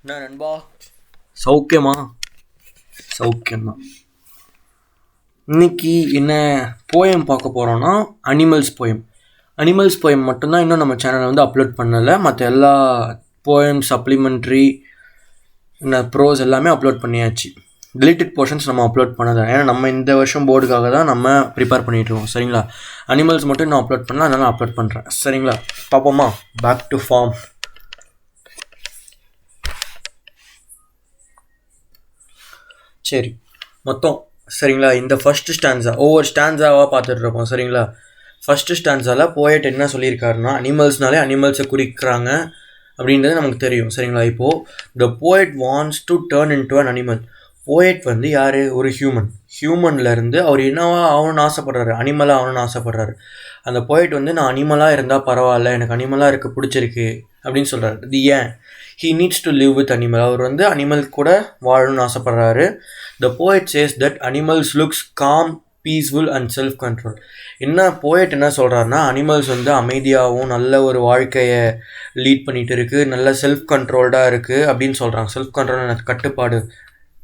என்ன நண்பா, சௌக்கியமா? சௌக்கியம்தான். இன்னைக்கு என்ன போயம் பார்க்க போகிறோன்னா அனிமல்ஸ் போயம். அனிமல்ஸ் போயம் மட்டும்தான் இன்னும் நம்ம சேனலில் வந்து அப்லோட் பண்ணலை. மற்ற எல்லா போயம் சப்ளிமெண்ட்ரி ப்ரோஸ் எல்லாமே அப்லோட் பண்ணியாச்சு. டிலீட்டட் போர்ஷன்ஸ் நம்ம அப்லோட் பண்ணதை, ஏன்னா நம்ம இந்த வருஷம் போர்டுக்காக தான் நம்ம ப்ரிப்பேர் பண்ணிகிட்ருக்கோம். சரிங்களா? அனிமல்ஸ் மட்டும் இன்னும் அப்லோட் பண்ணலாம், அதனால் அப்லோட் பண்ணுறேன். சரிங்களா? பார்ப்போமா? Back to form. சரி, மொத்தம் சரிங்களா? இந்த ஃபஸ்ட்டு ஸ்டான்ஸா ஒவ்வொரு ஸ்டான்ஸாவாக பார்த்துட்ருக்கோம். சரிங்களா? ஃபஸ்ட்டு ஸ்டான்ஸாவில் போயட் என்ன சொல்லியிருக்காருன்னா, அனிமல்ஸ்னாலே அனிமல்ஸை குறிக்கிறாங்க அப்படின்றது நமக்கு தெரியும். சரிங்களா? இப்போது த poet wants to turn in to an animal. Poet வந்து யார்? ஒரு ஹியூமன்லேருந்து அவர் என்னவா ஆகணும்னு ஆசைப்படுறாரு, அனிமலாக ஆகணும்னு ஆசைப்படுறாரு. அந்த போயட் வந்து நான் அனிமலாக இருந்தால் பரவாயில்ல, எனக்கு அனிமலாக இருக்க பிடிச்சிருக்கு அப்படின்னு சொல்கிறாரு. இது ஏன்? He needs to live with animal. அவர் வந்து அனிமல் கூட வாழணும்னு ஆசைப்படுறாரு. The poet says that animals looks calm, peaceful and self control. என்ன போயட் என்ன சொல்கிறாருன்னா, அனிமல்ஸ் வந்து அமைதியாகவும் நல்ல ஒரு வாழ்க்கையை லீட் பண்ணிகிட்டு இருக்குது, நல்ல செல்ஃப் கண்ட்ரோல்டாக இருக்குது அப்படின்னு சொல்கிறாங்க. செல்ஃப் கண்ட்ரோல் கட்டுப்பாடு,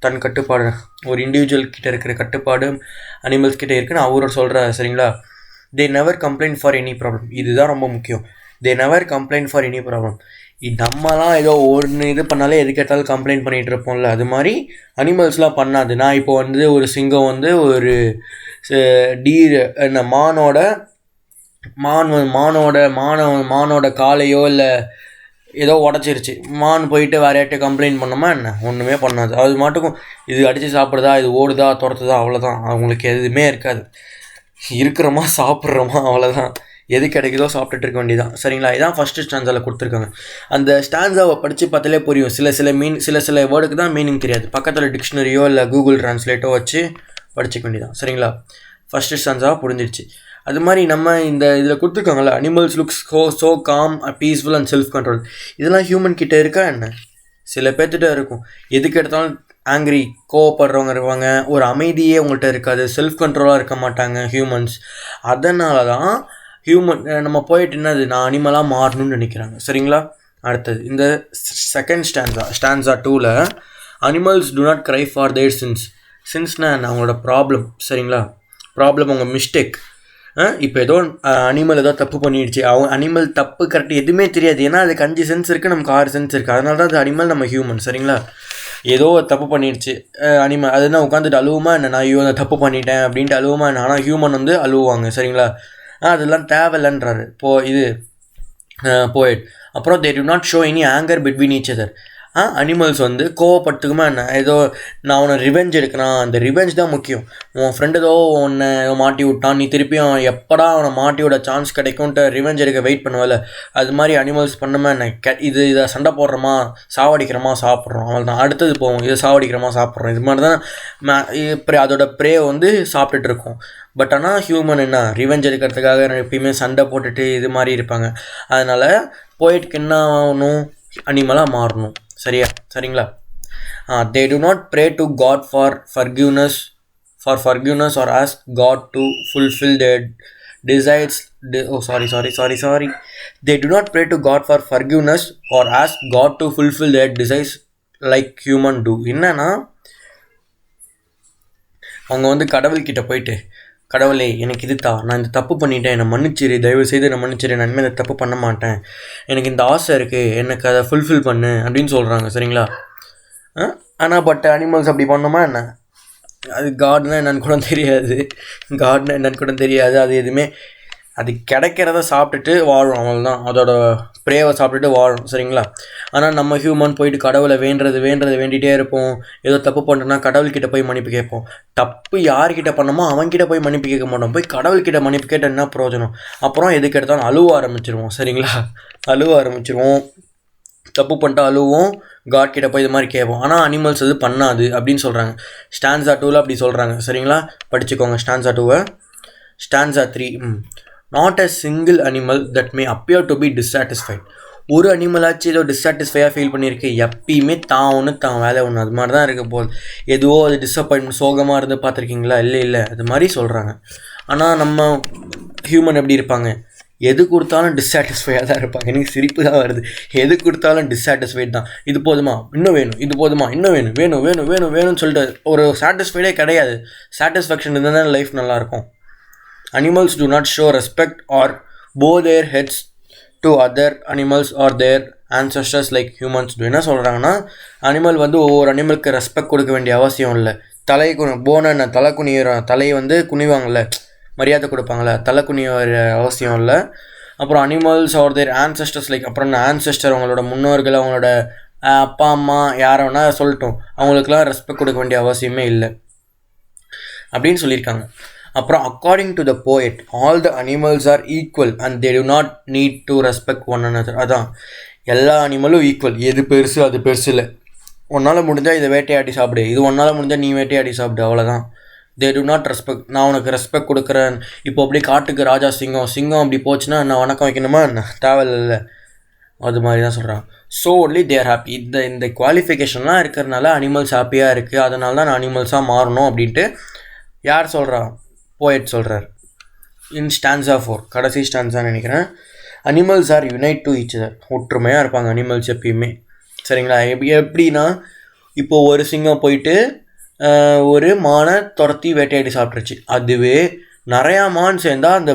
தன் கட்டுப்பாடு, ஒரு இண்டிவிஜுவல் கிட்ட இருக்கிற கட்டுப்பாடு அனிமல்ஸ் கிட்டே இருக்குன்னு அவர் சொல்கிறார். சரிங்களா? They never complaint for any problem. இதுதான் ரொம்ப முக்கியம். They never complaint for any problem. நம்மலாம் ஏதோ ஒன்று இது பண்ணாலே எது கேட்டாலும் கம்ப்ளைண்ட் பண்ணிகிட்டு இருப்போம்ல, அது மாதிரி அனிமல்ஸ்லாம் பண்ணாது. நான் இப்போ வந்து ஒரு சிங்கம் வந்து ஒரு டீர் என்ன மானோட காலையோ இல்லை ஏதோ உடச்சிருச்சு, மான் போயிட்டு வேற யார்கிட்ட கம்ப்ளைண்ட் பண்ணோமா என்ன? ஒன்றுமே பண்ணாது. அது மாட்டுக்கும் இது அடித்து சாப்பிடுதா, இது ஓடுதா, துரத்துதா, அவ்வளோதான். அவங்களுக்கு எதுவுமே இருக்காது. இருக்கிறோமா, சாப்பிட்றோமா, அவ்வளோதான். எது கிடைக்குதோ சாப்பிட்டுட்டு இருக்க வேண்டியதான். சரிங்களா? இதான் ஃபஸ்ட்டு ஸ்டான்ஸாவில் கொடுத்துருக்காங்க. அந்த ஸ்டான்ஸாவை படித்து பார்த்தாலே புரியும். சில வேர்டுக்கு தான் மீனிங் தெரியாது. பக்கத்தில் டிக்ஷனரியோ இல்லை கூகுள் ட்ரான்ஸ்லேட்டோ வச்சு படிச்சுக்க வேண்டியதான். சரிங்களா? ஃபஸ்ட்டு ஸ்டான்ஸாக புரிஞ்சிடுச்சு. அது மாதிரி நம்ம இந்த இதில் கொடுத்துருக்காங்கல்ல, animals looks so calm, peaceful and self control. இதெல்லாம் ஹியூமன் கிட்டே இருக்கா என்ன? சில பேர்த்திட்ட இருக்கும். எதுக்கு எடுத்தாலும் ஆங்க்ரி, கோவப்படுறவங்க இருப்பாங்க. ஒரு அமைதியே உங்கள்கிட்ட இருக்காது. செல்ஃப் கண்ட்ரோலாக இருக்க மாட்டாங்க ஹியூமன்ஸ். அதனால தான் நம்ம போயிட்டு என்னது, நான் அனிமலாக மாறணும்னு நினைக்கிறாங்க. சரிங்களா? அடுத்தது இந்த செகண்ட் ஸ்டான்ஸா 2ல் animals do not cry for their சின்ஸ்னா என்ன? அவங்களோட ப்ராப்ளம். சரிங்களா? ப்ராப்ளம் அவங்க மிஸ்டேக். இப்போ ஏதோ அனிமல் ஏதோ தப்பு பண்ணிடுச்சு, அனிமல் தப்பு கரெக்ட் எதுவுமே தெரியாது. ஏன்னா அதுக்கு 5 சென்ஸ் இருக்குது, நமக்கு 6 சென்ஸ் இருக்குது. அதனால தான் அது அனிமல், நம்ம ஹியூமன். சரிங்களா? ஏதோ தப்பு பண்ணிடுச்சு அனிமல், அதுனா உட்காந்துட்டு அழுவுமா என்ன? நான் ஐயோ நான் தப்பு பண்ணிட்டேன் அப்படின்ட்டு அழுவுமா என்ன? ஆனால் ஹியூமன் வந்து அழுவாங்க. சரிங்களா? அதெல்லாம் தேவையில்லைன்றாரு இது போயட். அப்புறம் they do not show any anger between each other. Animals வந்து கோவப்பட்டுக்குமா என்ன? ஏதோ நான் அவனை ரிவெஞ்ச் எடுக்கிறான், அந்த ரிவெஞ்ச் தான் முக்கியம். உன் ஃப்ரெண்டு ஏதோ உன்னை மாட்டி விட்டான், நீ திருப்பியும் எப்படா அவனை மாட்டி விட சான்ஸ் கிடைக்கும்ன்ட்டு ரிவெஞ்ச் எடுக்க வெயிட் பண்ணுவல, அது மாதிரி அனிமல்ஸ் பண்ணுமா என்ன? இதை சண்டை போடுறோமா, சாவடிக்கிறோமா, சாப்பிட்றோம், அவள் தான். அடுத்தது போவோம், இதை சாவடிக்கிறோமா, சாப்பிட்றோம். இது மாதிரி தான் அதோட ப்ரே வந்து சாப்பிட்டுட்டு இருக்கோம். பட் ஆனால் ஹியூமன் என்ன, ரிவெஞ்ச் எடுக்கிறதுக்காக எப்பயுமே சண்டை போட்டுட்டு இது மாதிரி இருப்பாங்க. அதனால் போயிட்டுக்கு என்ன ஆகணும்? அனிமலாக மாறணும். சரிங்களா? They do not pray to God for forgiveness or ask God to fulfil their desires. Sorry. They do not pray to God for forgiveness or ask God to fulfill their desires like human do. என்னன்னா, அவங்க வந்து கடவுள்கிட்ட போயிட்டு, கடவுளே எனக்கு இது தான், நான் இந்த தப்பு பண்ணிட்டேன், என்னை மன்னிச்சிரு, தயவு செய்து என்னை மன்னிச்சிரு, நான் இனிமேல் தப்பு பண்ண மாட்டேன், எனக்கு இந்த ஆசை இருக்குது, எனக்கு அதை ஃபுல்ஃபில் பண்ணு அப்படின்னு சொல்கிறாங்க. சரிங்களா? ஆனால் பட் அனிமல்ஸ் அப்படி பண்ணோமா என்ன? அது காட்னா என்னன்னு கூட தெரியாது. அது எதுவுமே, அது கிடைக்கிறத சாப்பிட்டுட்டு வாழும், அவ்வளோதான். அதோட ப்ரேவை சாப்பிட்டுட்டு வாழும். சரிங்களா? ஆனால் நம்ம ஹியூமன் போயிட்டு கடவுளை வேண்டிகிட்டே இருப்போம். ஏதோ தப்பு பண்ணுறோன்னா கடவுள்கிட்ட போய் மன்னிப்பு கேட்போம். தப்பு யார்கிட்ட பண்ணோமோ அவன்கிட்ட போய் மன்னிப்பு கேட்க மாட்டோம். போய் கடவுள்கிட்ட மன்னிப்பு கேட்டால் என்ன பிரயோஜனம்? அப்புறம் எதுக்கு எடுத்தாலும் அழுவ ஆரம்பிச்சிருவோம். சரிங்களா? தப்பு பண்ணிட்டு அழுவோம், காட்கிட்ட போய் இது மாதிரி கேட்போம். ஆனால் அனிமல்ஸ் அது பண்ணாது அப்படின்னு சொல்கிறாங்க. ஸ்டான்ஸா 2ல் அப்படி சொல்கிறாங்க. சரிங்களா? படிச்சுக்கோங்க stanza 2. Stanza 3, not a single animal that may appear to be dissatisfied. ஒரு அனிமலாச்சும் ஏதோ டிஸ்சாட்டிஸ்ஃபையாக ஃபீல் பண்ணியிருக்கு. எப்பயுமே தான் வேலை ஒன்று, அது மாதிரி தான் இருக்க போகுது. எதுவோ அது டிஸப்பாயின்மெண்ட், சோகமாக இருந்து பார்த்துருக்கீங்களா? இல்லை அது மாதிரி சொல்கிறாங்க. ஆனால் நம்ம ஹியூமன் எப்படி இருப்பாங்க? எது கொடுத்தாலும் டிஸ்சாட்டிஸ்ஃபையாக தான் இருப்பாங்க. எனக்கு சிரிப்பு தான் வருது. எது கொடுத்தாலும் டிஸ்சாட்டிஸ்ஃபைட் தான். இது போதுமா, இன்னும் வேணும், இது போதுமா, இன்னும் வேணும், வேணும் வேணும் வேணும் வேணும்னு சொல்லிட்டு ஒரு சாட்டிஸ்ஃபைடே கிடையாது. சாட்டிஸ்ஃபேக்ஷன் இருந்தால் தான் லைஃப் நல்லாயிருக்கும். Animals do not show respect or bow their heads to other animals or their ancestors like humans do. என்ன சொல்கிறாங்கன்னா, அனிமல் வந்து ஒவ்வொரு அனிமலுக்கு ரெஸ்பெக்ட் கொடுக்க வேண்டிய அவசியம் இல்லை. தலை போன தலை தலையை வந்து குனிவாங்கள்ல, மரியாதை கொடுப்பாங்களே, தலை குனிய அவசியம் இல்லை. அப்புறம் animals are their ancestors like, அப்புறம் ஆன்செஸ்டர் அவங்களோட முன்னோர்கள், அவங்களோட அப்பா அம்மா யாரை வேணால் சொல்லட்டும், அவங்களுக்குலாம் ரெஸ்பெக்ட் கொடுக்க வேண்டிய அவசியமே இல்லை அப்படின்னு சொல்லியிருக்காங்க. அப்புறம் according to the poet all the animals are equal and they do not need to respect one another. அதான் எல்லா அனிமலும் ஈக்குவல், எது பெருசு அது பெருசு இல்லை. ஒன்றால் முடிஞ்சால் இதை வேட்டையாடி சாப்பிடு, இது ஒன்றால் முடிஞ்சால் நீ வேட்டையாடி சாப்பிடு, அவ்வளோதான். தே டு நாட் ரெஸ்பெக்ட். நான் உனக்கு ரெஸ்பெக்ட் கொடுக்குறேன். இப்போ அப்படியே காட்டுக்கு ராஜா சிங்கம் அப்படி போச்சுன்னா நான் வணக்கம் வைக்கணுமா, என்ன தேவையில்லை. அது மாதிரி தான் சொல்கிறான். ஸோ ஒன்லி தேர் ஹாப்பி. இந்த குவாலிஃபிகேஷன்லாம் இருக்கிறதுனால அனிமல்ஸ் ஹாப்பியாக இருக்குது, அதனால தான் நான் அனிமல்ஸாக மாறணும் அப்படின்ட்டு யார் சொல்கிறா, போயட் சொல்கிறார். இன் ஸ்டான்ஸா 4, கடைசி ஸ்டான்ஸான்னு நினைக்கிறேன். Animals are unite to each other. ஒற்றுமையாக இருப்பாங்க அனிமல்ஸ் எப்பயுமே. சரிங்களா? எப்படின்னா, இப்போது ஒரு சிங்கம் போயிட்டு ஒரு மானை துரத்தி வேட்டையாடி சாப்பிட்ருச்சு. அதுவே நிறையா மான் சேர்ந்தால் அந்த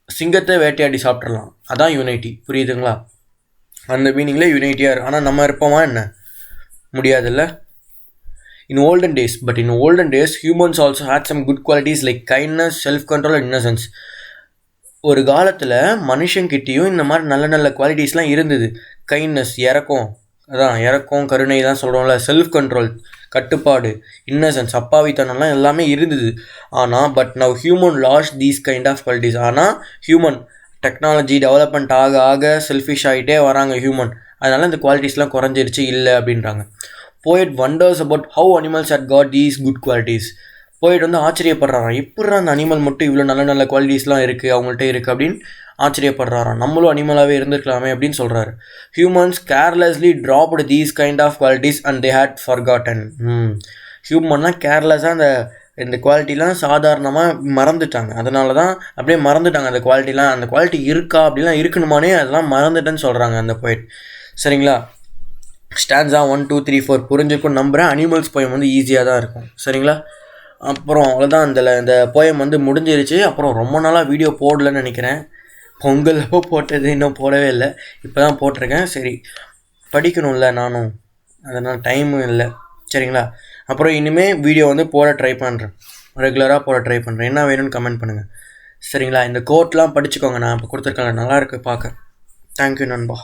சிங்கத்தை வேட்டையாடி சாப்பிட்றலாம். அதான் யுனைட்டி. புரியுதுங்களா? அந்த மீனிங்கில் யுனைட்டியாக இருக்குது. ஆனால் நம்ம இருப்போமா என்ன? முடியாதுல்ல. In olden days, humans also had some good qualities like kindness, self-control and innocence. ஒரு காலத்தில் மனுஷங்கிட்டேயும் இந்த மாதிரி நல்ல நல்ல குவாலிட்டிஸ்லாம் இருந்தது. கைண்ட்னஸ், இறக்கம், கருணை தான் சொல்கிறோம்ல. செல்ஃப் கண்ட்ரோல், கட்டுப்பாடு, இன்னசென்ஸ், அப்பாவித்தனம்லாம் எல்லாமே இருந்தது. ஆனால் but now human lost these kind of qualities. ஆனால் ஹியூமன் டெக்னாலஜி டெவலப்மெண்ட் ஆக செல்ஃபிஷ் ஆகிட்டே வராங்க ஹியூமன். அதனால் இந்த குவாலிட்டிஸ்லாம் குறைஞ்சிருச்சு இல்லை அப்படின்றாங்க. Poet wonders about how animals had got these good qualities. Poet வந்து ஆச்சரியப்படுறாராம், எப்படி அந்த அனிமல் மட்டும் இவ்வளோ நல்ல நல்ல குவாலிட்டிஸ்லாம் இருக்குது அவங்கள்ட்ட இருக்குது அப்படின்னு ஆச்சரியப்படுறாராம். நம்மளும் அனிமலாகவே இருந்திருக்கலாமே அப்படின்னு சொல்கிறாரு. Humans carelessly dropped these kind of qualities and they had forgotten. ஹியூமன்லாம் கேர்லெஸ்ஸாக இந்த குவாலிட்டிலாம் சாதாரணமாக மறந்துட்டாங்க. அதனால தான் அப்படியே மறந்துட்டாங்க அந்த குவாலிட்டிலாம். அந்த குவாலிட்டி இருக்கா அப்படிலாம் இருக்கணுமானே அதெல்லாம் மறந்துட்டேன்னு சொல்கிறாங்க அந்த போயட். சரிங்களா? ஸ்டான்ஸா 1, 2, 3, 4 புரிஞ்சுக்கும் நம்புகிறேன். அனிமல்ஸ் போயம் வந்து ஈஸியாக தான் இருக்கும். சரிங்களா? அப்புறம் அவ்வளோதான். இந்த போயம் வந்து முடிஞ்சிருச்சு. அப்புறம் ரொம்ப நாளாக வீடியோ போடலன்னு நினைக்கிறேன். பொங்கல் அப்போ போட்டது, இன்னும் போடவே இல்லை. இப்போ தான் போட்டிருக்கேன். சரி, படிக்கணும்ல நானும், அதனால் டைமும் இல்லை. சரிங்களா? அப்புறம் இனிமேல் வீடியோ வந்து போட ட்ரை பண்ணுறேன், ரெகுலராக போட ட்ரை பண்ணுறேன். என்ன வேணும்னு கமெண்ட் பண்ணுங்கள். சரிங்களா? இந்த கோட்லாம் படிச்சுக்கோங்க, நான் இப்போ கொடுத்துருக்கேன், நல்லாயிருக்கு பார்க்க. தேங்க்யூ நண்பா.